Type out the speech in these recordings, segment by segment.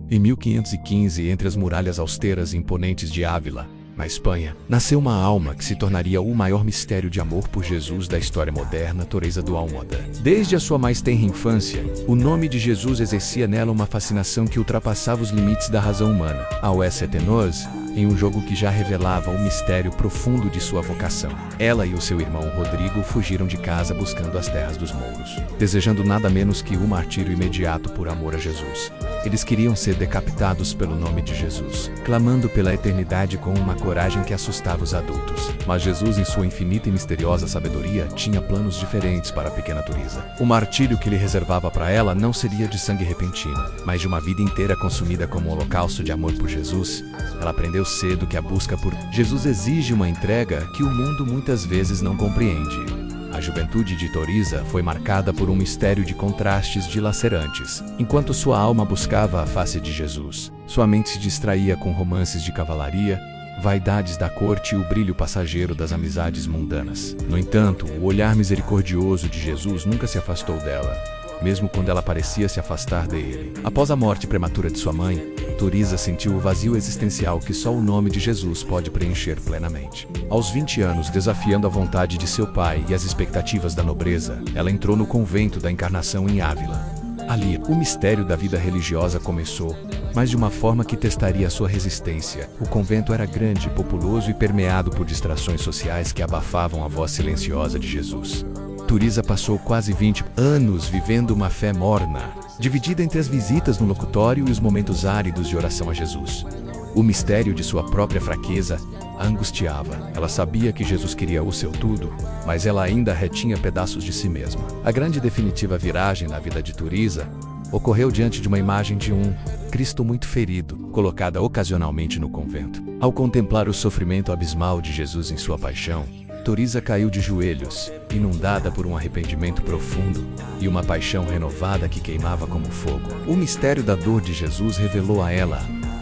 Em 1515, entre as muralhas austeras e imponentes de Ávila, na Espanha, nasceu uma alma que se tornaria o maior mistério de amor por Jesus da história moderna, Teresa do Almodóvar. Desde a sua mais tenra infância, o nome de Jesus exercia nela uma fascinação que ultrapassava os limites da razão humana. Ao Tenos, em um jogo que já revelava o mistério profundo de sua vocação. Ela e o seu irmão Rodrigo fugiram de casa buscando as terras dos mouros, desejando nada menos que o martírio imediato por amor a Jesus. Eles queriam ser decapitados pelo nome de Jesus, clamando pela eternidade com uma coragem que assustava os adultos. Mas Jesus, em sua infinita e misteriosa sabedoria, tinha planos diferentes para a pequena Teresa. O martírio que ele reservava para ela não seria de sangue repentino, mas de uma vida inteira consumida como um holocausto de amor por Jesus. Ela aprendeu cedo que a busca por Jesus exige uma entrega que o mundo muitas vezes não compreende. A juventude de Teresa foi marcada por um mistério de contrastes dilacerantes. Enquanto sua alma buscava a face de Jesus, sua mente se distraía com romances de cavalaria, vaidades da corte e o brilho passageiro das amizades mundanas. No entanto, o olhar misericordioso de Jesus nunca se afastou dela, mesmo quando ela parecia se afastar dele. Após a morte prematura de sua mãe, Teresa sentiu o vazio existencial que só o nome de Jesus pode preencher plenamente. Aos 20 anos, desafiando a vontade de seu pai e as expectativas da nobreza, ela entrou no convento da Encarnação em Ávila. Ali, o mistério da vida religiosa começou, mas de uma forma que testaria sua resistência. O convento era grande, populoso e permeado por distrações sociais que abafavam a voz silenciosa de Jesus. Teresa passou quase 20 anos vivendo uma fé morna, dividida entre as visitas no locutório e os momentos áridos de oração a Jesus. O mistério de sua própria fraqueza a angustiava. Ela sabia que Jesus queria o seu tudo, mas ela ainda retinha pedaços de si mesma. A grande e definitiva viragem na vida de Teresa ocorreu diante de uma imagem de um Cristo muito ferido, colocada ocasionalmente no convento. Ao contemplar o sofrimento abismal de Jesus em sua paixão, Teresa caiu de joelhos, inundada por um arrependimento profundo e uma paixão renovada que queimava como fogo. O mistério da dor de Jesus revelou a ela,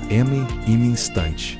em instante,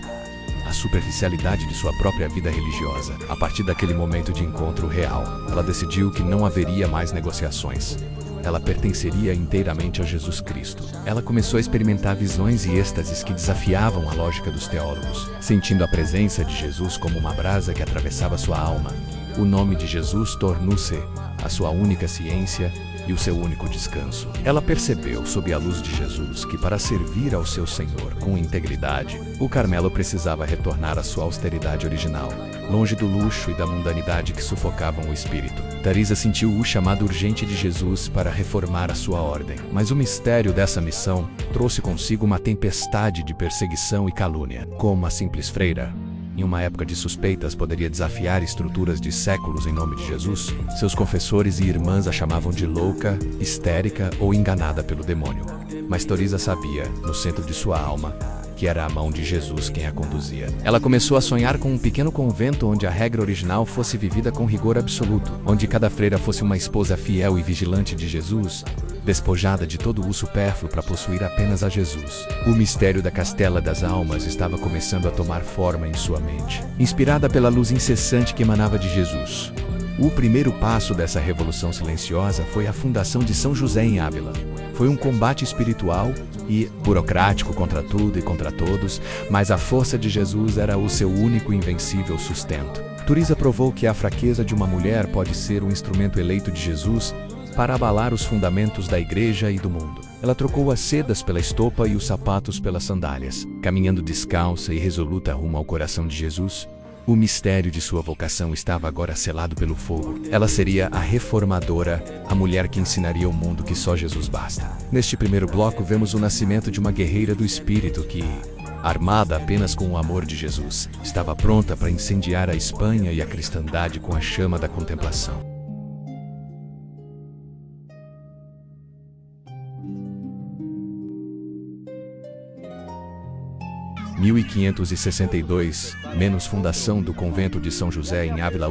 a superficialidade de sua própria vida religiosa. A partir daquele momento de encontro real, ela decidiu que não haveria mais negociações. Ela pertenceria inteiramente a Jesus Cristo. Ela começou a experimentar visões e êxtases que desafiavam a lógica dos teólogos, sentindo a presença de Jesus como uma brasa que atravessava sua alma. O nome de Jesus tornou-se a sua única ciência e o seu único descanso. Ela percebeu, sob a luz de Jesus, que para servir ao seu Senhor com integridade, o Carmelo precisava retornar à sua austeridade original, longe do luxo e da mundanidade que sufocavam o espírito. Teresa sentiu o chamado urgente de Jesus para reformar a sua ordem, mas o mistério dessa missão trouxe consigo uma tempestade de perseguição e calúnia. Como uma simples freira, em uma época de suspeitas, poderia desafiar estruturas de séculos em nome de Jesus, seus confessores e irmãs a chamavam de louca, histérica ou enganada pelo demônio. Mas Teresa sabia, no centro de sua alma, que era a mão de Jesus quem a conduzia. Ela começou a sonhar com um pequeno convento onde a regra original fosse vivida com rigor absoluto, onde cada freira fosse uma esposa fiel e vigilante de Jesus, despojada de todo o supérfluo para possuir apenas a Jesus. O mistério da Castela das Almas estava começando a tomar forma em sua mente, inspirada pela luz incessante que emanava de Jesus. O primeiro passo dessa revolução silenciosa foi a fundação de São José em Ávila. Foi um combate espiritual e burocrático contra tudo e contra todos, mas a força de Jesus era o seu único e invencível sustento. Teresa provou que a fraqueza de uma mulher pode ser um instrumento eleito de Jesus para abalar os fundamentos da igreja e do mundo. Ela trocou as sedas pela estopa e os sapatos pelas sandálias, caminhando descalça e resoluta rumo ao coração de Jesus. O mistério de sua vocação estava agora selado pelo fogo. Ela seria a reformadora, a mulher que ensinaria ao mundo que só Jesus basta. Neste primeiro bloco vemos o nascimento de uma guerreira do espírito que, armada apenas com o amor de Jesus, estava pronta para incendiar a Espanha e a cristandade com a chama da contemplação. 1562, menos fundação do convento de São José em Ávila,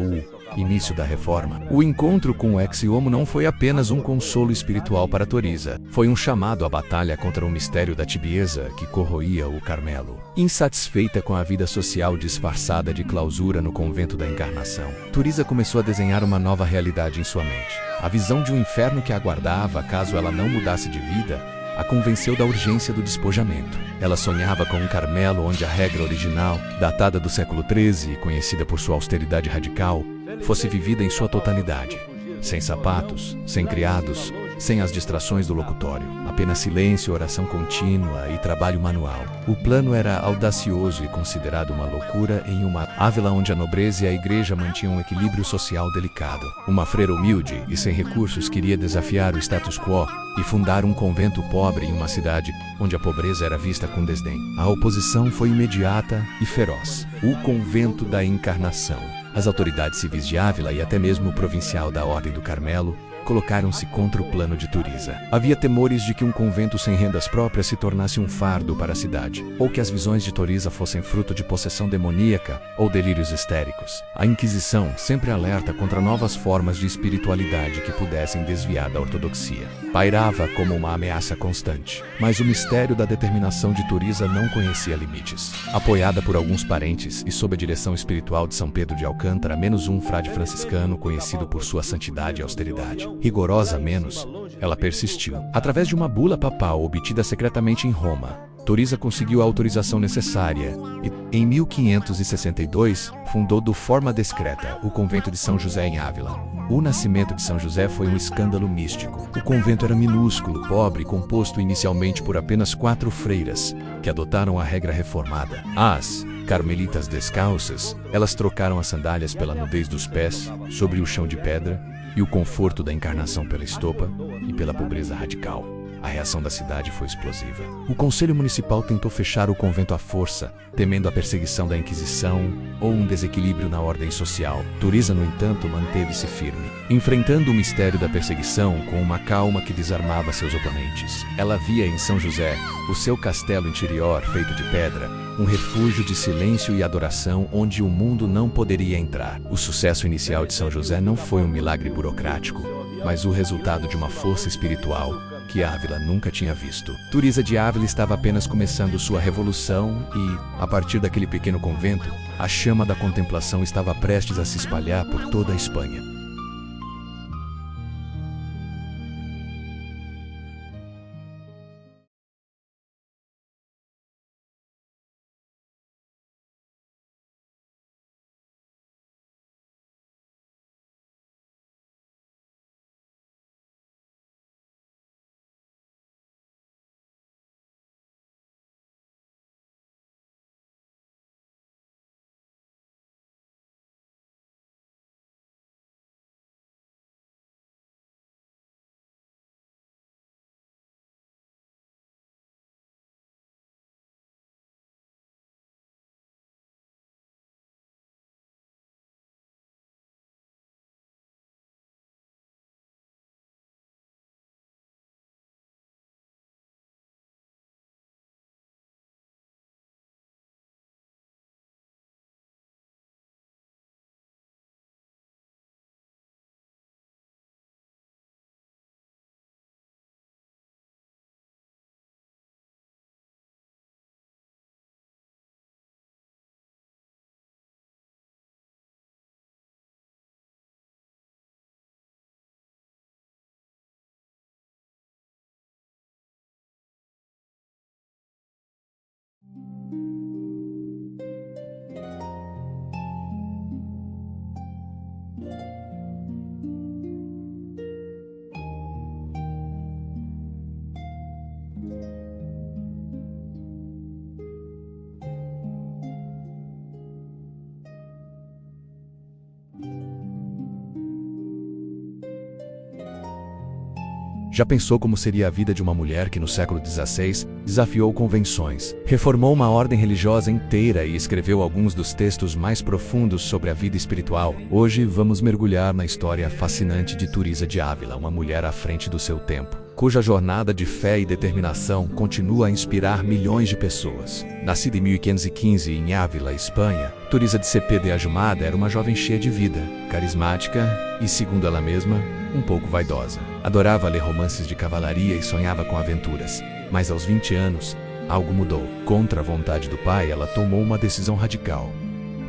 início da Reforma. O encontro com o ex-homo não foi apenas um consolo espiritual para Teresa, foi um chamado à batalha contra o mistério da tibieza que corroía o Carmelo. Insatisfeita com a vida social disfarçada de clausura no convento da Encarnação, Teresa começou a desenhar uma nova realidade em sua mente. A visão de um inferno que a aguardava caso ela não mudasse de vida a convenceu da urgência do despojamento. Ela sonhava com um Carmelo onde a regra original, datada do século XIII e conhecida por sua austeridade radical, fosse vivida em sua totalidade. Sem sapatos, sem criados, sem as distrações do locutório, apenas silêncio, oração contínua e trabalho manual. O plano era audacioso e considerado uma loucura em uma Ávila onde a nobreza e a igreja mantinham um equilíbrio social delicado. Uma freira humilde e sem recursos queria desafiar o status quo e fundar um convento pobre em uma cidade onde a pobreza era vista com desdém. A oposição foi imediata e feroz. O Convento da Encarnação. As autoridades civis de Ávila e até mesmo o provincial da Ordem do Carmelo colocaram-se contra o plano de Turiza. Havia temores de que um convento sem rendas próprias se tornasse um fardo para a cidade, ou que as visões de Turiza fossem fruto de possessão demoníaca ou delírios histéricos. A Inquisição, sempre alerta contra novas formas de espiritualidade que pudessem desviar da ortodoxia, pairava como uma ameaça constante. Mas o mistério da determinação de Turiza não conhecia limites. Apoiada por alguns parentes e sob a direção espiritual de São Pedro de Alcântara, menos um frade franciscano conhecido por sua santidade e austeridade, rigorosa menos, ela persistiu. Através de uma bula papal obtida secretamente em Roma, Turiza conseguiu a autorização necessária e, em 1562, fundou de forma discreta o convento de São José em Ávila. O nascimento de São José foi um escândalo místico. O convento era minúsculo, pobre, composto inicialmente por apenas 4 freiras, que adotaram a regra reformada. As carmelitas descalças, elas trocaram as sandálias pela nudez dos pés, sobre o chão de pedra, e o conforto da encarnação pela estopa e pela pobreza radical. A reação da cidade foi explosiva. O Conselho Municipal tentou fechar o convento à força, temendo a perseguição da Inquisição ou um desequilíbrio na ordem social. Turiza, no entanto, manteve-se firme, enfrentando o mistério da perseguição com uma calma que desarmava seus oponentes. Ela via em São José, o seu castelo interior feito de pedra, um refúgio de silêncio e adoração onde o mundo não poderia entrar. O sucesso inicial de São José não foi um milagre burocrático, mas o resultado de uma força espiritual que Ávila nunca tinha visto. Turiza de Ávila estava apenas começando sua revolução e, a partir daquele pequeno convento, a chama da contemplação estava prestes a se espalhar por toda a Espanha. Já pensou como seria a vida de uma mulher que no século XVI desafiou convenções, reformou uma ordem religiosa inteira e escreveu alguns dos textos mais profundos sobre a vida espiritual? Hoje vamos mergulhar na história fascinante de Turiza de Ávila, uma mulher à frente do seu tempo, cuja jornada de fé e determinação continua a inspirar milhões de pessoas. Nascida em 1515 em Ávila, Espanha, Turiza de Cepeda Ajumada era uma jovem cheia de vida, carismática e, segundo ela mesma, um pouco vaidosa. Adorava ler romances de cavalaria e sonhava com aventuras. Mas aos 20 anos, algo mudou. Contra a vontade do pai, ela tomou uma decisão radical.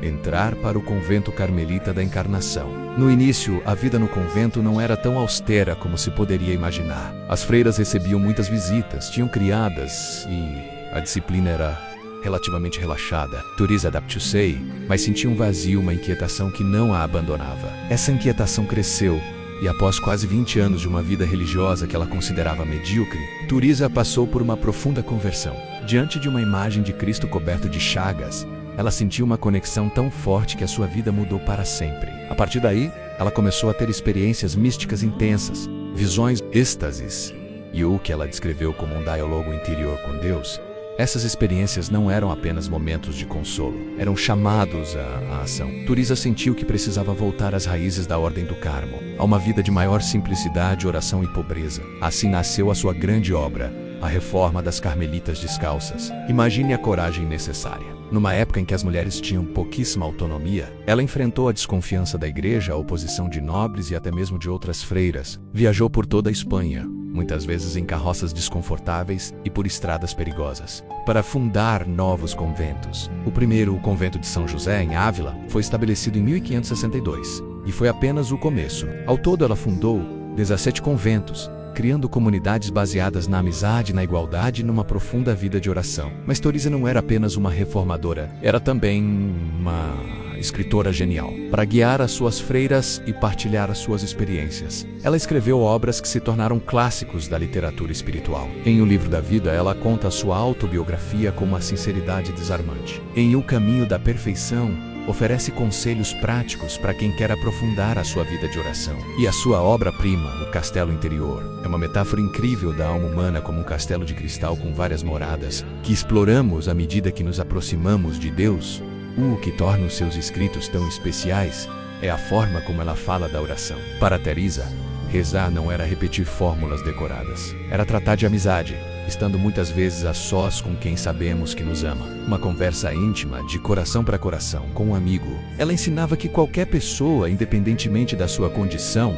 entrar para o convento carmelita da Encarnação. No início, a vida no convento não era tão austera como se poderia imaginar. As freiras recebiam muitas visitas, tinham criadas e a disciplina era relativamente relaxada. Therese adaptou-se, mas sentia um vazio, uma inquietação que não a abandonava. Essa inquietação cresceu e após quase 20 anos de uma vida religiosa que ela considerava medíocre, Therese passou por uma profunda conversão. Diante de uma imagem de Cristo coberto de chagas, ela sentiu uma conexão tão forte que a sua vida mudou para sempre. A partir daí, ela começou a ter experiências místicas intensas, visões, êxtases, e o que ela descreveu como um diálogo interior com Deus. Essas experiências não eram apenas momentos de consolo, eram chamados à ação. Therese sentiu que precisava voltar às raízes da Ordem do Carmo, a uma vida de maior simplicidade, oração e pobreza. Assim nasceu a sua grande obra, a Reforma das Carmelitas Descalças. Imagine a coragem necessária. Numa época em que as mulheres tinham pouquíssima autonomia, ela enfrentou a desconfiança da igreja, a oposição de nobres e até mesmo de outras freiras. Viajou por toda a Espanha, muitas vezes em carroças desconfortáveis e por estradas perigosas, para fundar novos conventos. O primeiro, o convento de São José, em Ávila, foi estabelecido em 1562, e foi apenas o começo. Ao todo, ela fundou 17 conventos, criando comunidades baseadas na amizade, na igualdade e numa profunda vida de oração. Mas Therese não era apenas uma reformadora, era também uma escritora genial, para guiar as suas freiras e partilhar as suas experiências. Ela escreveu obras que se tornaram clássicos da literatura espiritual. Em O Livro da Vida, ela conta a sua autobiografia com uma sinceridade desarmante. Em O Caminho da Perfeição, oferece conselhos práticos para quem quer aprofundar a sua vida de oração. E a sua obra-prima, O Castelo Interior, é uma metáfora incrível da alma humana como um castelo de cristal com várias moradas, que exploramos à medida que nos aproximamos de Deus. O que torna os seus escritos tão especiais é a forma como ela fala da oração. Para Therese, rezar não era repetir fórmulas decoradas, era tratar de amizade, estando muitas vezes a sós com quem sabemos que nos ama. Uma conversa íntima, de coração para coração, com um amigo. Ela ensinava que qualquer pessoa, independentemente da sua condição,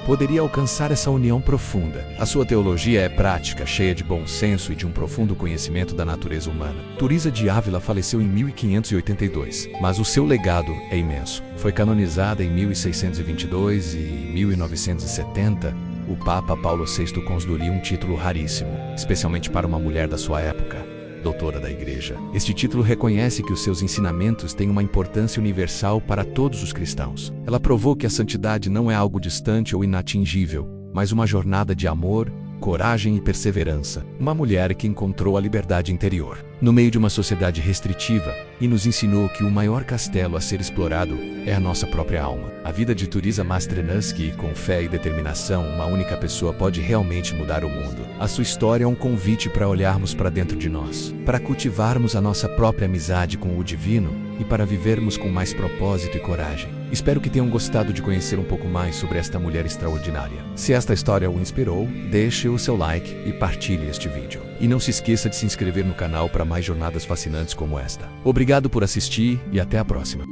poderia alcançar essa união profunda. A sua teologia é prática, cheia de bom senso e de um profundo conhecimento da natureza humana. Therese de Ávila faleceu em 1582, mas o seu legado é imenso. Foi canonizada em 1622 e em 1970, o Papa Paulo VI concedeu-lhe um título raríssimo, especialmente para uma mulher da sua época, doutora da Igreja. Este título reconhece que os seus ensinamentos têm uma importância universal para todos os cristãos. Ela provou que a santidade não é algo distante ou inatingível, mas uma jornada de amor, coragem e perseverança. Uma mulher que encontrou a liberdade interior no meio de uma sociedade restritiva e nos ensinou que o maior castelo a ser explorado é a nossa própria alma. A vida de Therese mostra-nos que, com fé e determinação, uma única pessoa pode realmente mudar o mundo. A sua história é um convite para olharmos para dentro de nós, para cultivarmos a nossa própria amizade com o divino e para vivermos com mais propósito e coragem. Espero que tenham gostado de conhecer um pouco mais sobre esta mulher extraordinária. Se esta história o inspirou, deixe o seu like e partilhe este vídeo. E não se esqueça de se inscrever no canal para mais jornadas fascinantes como esta. Obrigado por assistir e até a próxima.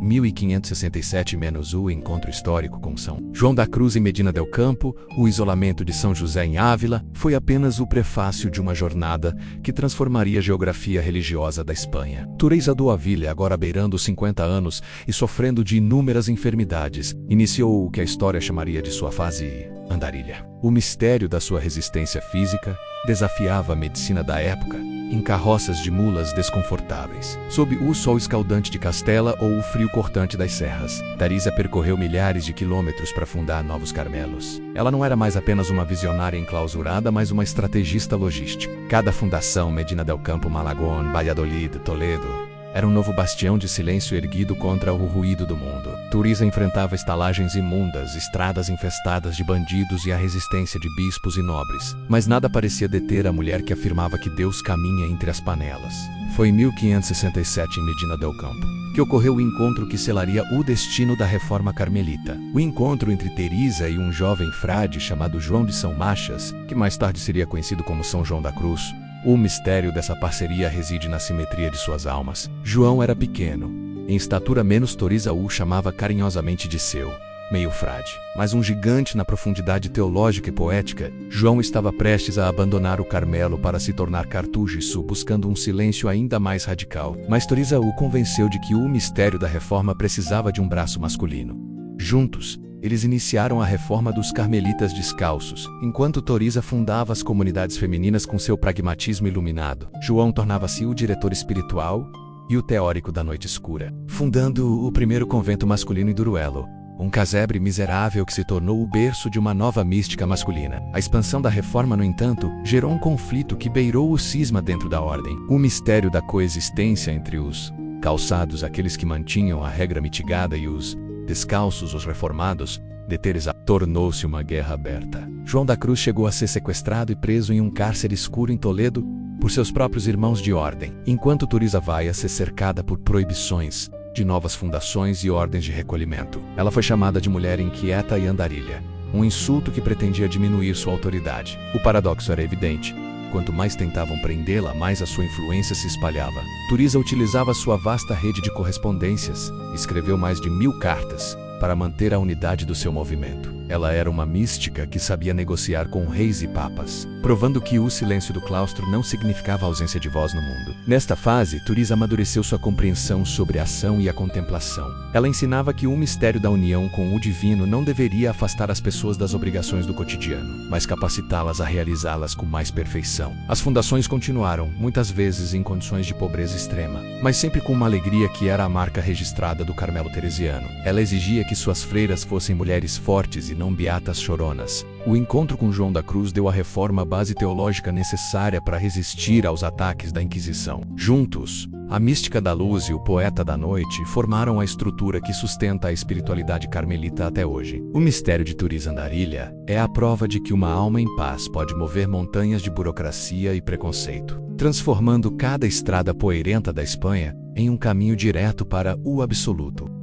Em 1567 o encontro histórico com São João da Cruz em Medina del Campo, o isolamento de São José em Ávila, foi apenas o prefácio de uma jornada que transformaria a geografia religiosa da Espanha. Therese do Ávila, agora beirando os 50 anos e sofrendo de inúmeras enfermidades, iniciou o que a história chamaria de sua fase andarilha. O mistério da sua resistência física desafiava a medicina da época, em carroças de mulas desconfortáveis, sob o sol escaldante de Castela ou o frio cortante das serras. Therese percorreu milhares de quilômetros para fundar Novos Carmelos. Ela não era mais apenas uma visionária enclausurada, mas uma estrategista logística. Cada fundação, Medina del Campo, Malagón, Valladolid, Toledo, era um novo bastião de silêncio erguido contra o ruído do mundo. Turisa enfrentava estalagens imundas, estradas infestadas de bandidos e a resistência de bispos e nobres. Mas nada parecia deter a mulher que afirmava que Deus caminha entre as panelas. Foi em 1567, em Medina del Campo, que ocorreu o encontro que selaria o destino da reforma carmelita. O encontro entre Teresa e um jovem frade chamado João de São Machas, que mais tarde seria conhecido como São João da Cruz. O mistério dessa parceria reside na simetria de suas almas. João era pequeno. Em estatura menos, Teresa o chamava carinhosamente de seu meio frade. Mas um gigante na profundidade teológica e poética, João estava prestes a abandonar o Carmelo para se tornar cartugiço, buscando um silêncio ainda mais radical. Mas Teresa o convenceu de que o mistério da reforma precisava de um braço masculino. Juntos, eles iniciaram a reforma dos carmelitas descalços. Enquanto Teresa fundava as comunidades femininas com seu pragmatismo iluminado, João tornava-se o diretor espiritual e o teórico da noite escura, fundando o primeiro convento masculino em Duruelo, um casebre miserável que se tornou o berço de uma nova mística masculina. A expansão da reforma, no entanto, gerou um conflito que beirou o cisma dentro da ordem. O mistério da coexistência entre os calçados, aqueles que mantinham a regra mitigada, e os descalços, os reformados, de Teresa, tornou-se uma guerra aberta. João da Cruz chegou a ser sequestrado e preso em um cárcere escuro em Toledo por seus próprios irmãos de ordem, enquanto Teresa vai a ser cercada por proibições de novas fundações e ordens de recolhimento. Ela foi chamada de mulher inquieta e andarilha, um insulto que pretendia diminuir sua autoridade. O paradoxo era evidente. Quanto mais tentavam prendê-la, mais a sua influência se espalhava. Teresa utilizava sua vasta rede de correspondências, escreveu mais de 1000 cartas, para manter a unidade do seu movimento. Ela era uma mística que sabia negociar com reis e papas, provando que o silêncio do claustro não significava ausência de voz no mundo. Nesta fase, Teresa amadureceu sua compreensão sobre a ação e a contemplação. Ela ensinava que o mistério da união com o divino não deveria afastar as pessoas das obrigações do cotidiano, mas capacitá-las a realizá-las com mais perfeição. As fundações continuaram, muitas vezes em condições de pobreza extrema, mas sempre com uma alegria que era a marca registrada do Carmelo Teresiano. Ela exigia que suas freiras fossem mulheres fortes e não beatas choronas. O encontro com João da Cruz deu à reforma a base teológica necessária para resistir aos ataques da Inquisição. Juntos, a mística da luz e o poeta da noite formaram a estrutura que sustenta a espiritualidade carmelita até hoje. O mistério de Teresa Andarilha é a prova de que uma alma em paz pode mover montanhas de burocracia e preconceito, transformando cada estrada poeirenta da Espanha em um caminho direto para o absoluto.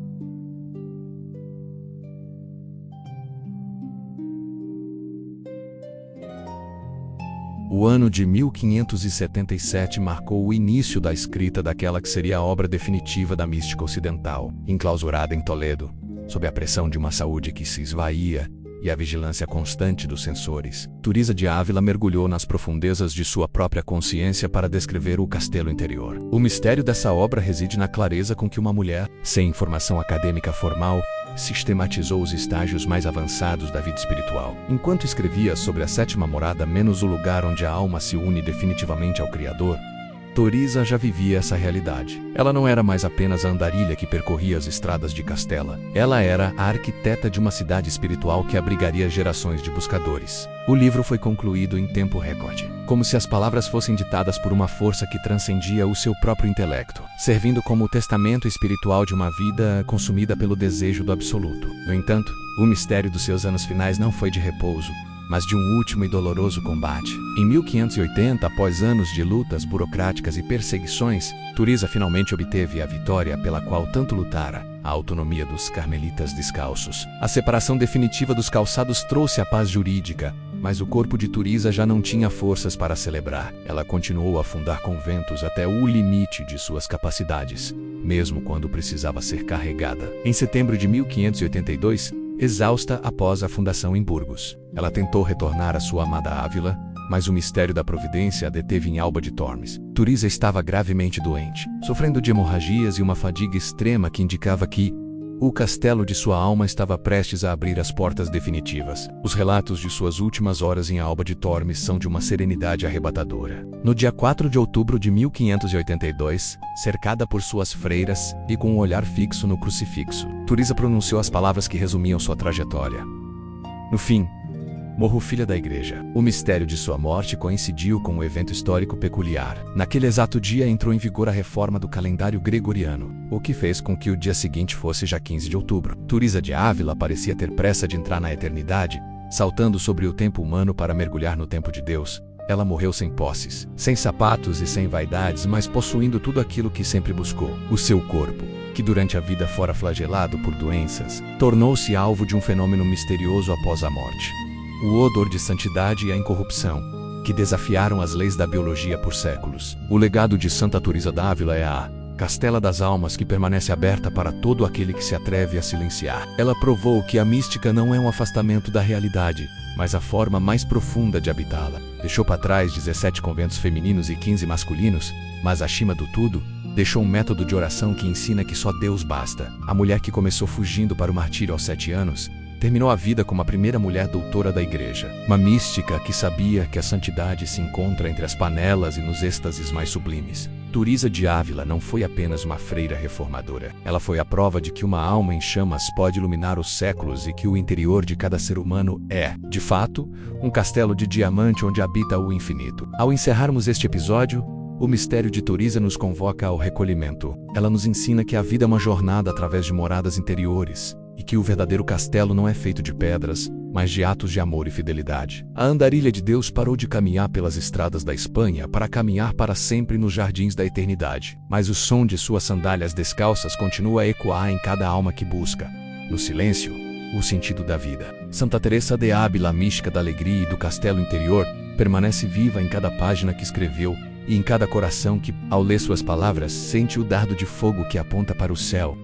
O ano de 1577 marcou o início da escrita daquela que seria a obra definitiva da mística ocidental. Enclausurada em Toledo, sob a pressão de uma saúde que se esvaía e a vigilância constante dos censores, Teresa de Ávila mergulhou nas profundezas de sua própria consciência para descrever o castelo interior. O mistério dessa obra reside na clareza com que uma mulher, sem formação acadêmica formal, sistematizou os estágios mais avançados da vida espiritual. Enquanto escrevia sobre a sétima morada, menos o lugar onde a alma se une definitivamente ao Criador, Teresa já vivia essa realidade. Ela não era mais apenas a andarilha que percorria as estradas de Castela. Ela era a arquiteta de uma cidade espiritual que abrigaria gerações de buscadores. O livro foi concluído em tempo recorde, como se as palavras fossem ditadas por uma força que transcendia o seu próprio intelecto, servindo como o testamento espiritual de uma vida consumida pelo desejo do absoluto. No entanto, o mistério dos seus anos finais não foi de repouso, mas de um último e doloroso combate. Em 1580, após anos de lutas burocráticas e perseguições, Teresa finalmente obteve a vitória pela qual tanto lutara: a autonomia dos carmelitas descalços. A separação definitiva dos calçados trouxe a paz jurídica, mas o corpo de Teresa já não tinha forças para celebrar. Ela continuou a fundar conventos até o limite de suas capacidades, mesmo quando precisava ser carregada. Em setembro de 1582, exausta após a fundação em Burgos, ela tentou retornar à sua amada Ávila, mas o mistério da providência a deteve em Alba de Tormes. Teresa estava gravemente doente, sofrendo de hemorragias e uma fadiga extrema que indicava que o castelo de sua alma estava prestes a abrir as portas definitivas. Os relatos de suas últimas horas em Alba de Tormes são de uma serenidade arrebatadora. No dia 4 de outubro de 1582, cercada por suas freiras e com um olhar fixo no crucifixo, Teresa pronunciou as palavras que resumiam sua trajetória. No fim, Morro Filha da Igreja. O mistério de sua morte coincidiu com um evento histórico peculiar. Naquele exato dia entrou em vigor a reforma do calendário gregoriano, o que fez com que o dia seguinte fosse já 15 de outubro. Teresa de Ávila parecia ter pressa de entrar na eternidade, saltando sobre o tempo humano para mergulhar no tempo de Deus. Ela morreu sem posses, sem sapatos e sem vaidades, mas possuindo tudo aquilo que sempre buscou. O seu corpo, que durante a vida fora flagelado por doenças, tornou-se alvo de um fenômeno misterioso após a morte. O odor de santidade e a incorrupção, que desafiaram as leis da biologia por séculos. O legado de Santa Teresa d'Ávila é a Castela das Almas, que permanece aberta para todo aquele que se atreve a silenciar. Ela provou que a mística não é um afastamento da realidade, mas a forma mais profunda de habitá-la. Deixou para trás 17 conventos femininos e 15 masculinos, mas acima do tudo, deixou um método de oração que ensina que só Deus basta. A mulher que começou fugindo para o martírio aos 7 anos, terminou a vida como a primeira mulher doutora da Igreja. Uma mística que sabia que a santidade se encontra entre as panelas e nos êxtases mais sublimes. Teresa de Ávila não foi apenas uma freira reformadora. Ela foi a prova de que uma alma em chamas pode iluminar os séculos e que o interior de cada ser humano é, de fato, um castelo de diamante onde habita o infinito. Ao encerrarmos este episódio, o mistério de Teresa nos convoca ao recolhimento. Ela nos ensina que a vida é uma jornada através de moradas interiores, e que o verdadeiro castelo não é feito de pedras, mas de atos de amor e fidelidade. A andarilha de Deus parou de caminhar pelas estradas da Espanha para caminhar para sempre nos jardins da eternidade. Mas o som de suas sandálias descalças continua a ecoar em cada alma que busca, no silêncio, o sentido da vida. Santa Teresa de Ávila, a mística da alegria e do castelo interior, permanece viva em cada página que escreveu e em cada coração que, ao ler suas palavras, sente o dardo de fogo que aponta para o céu.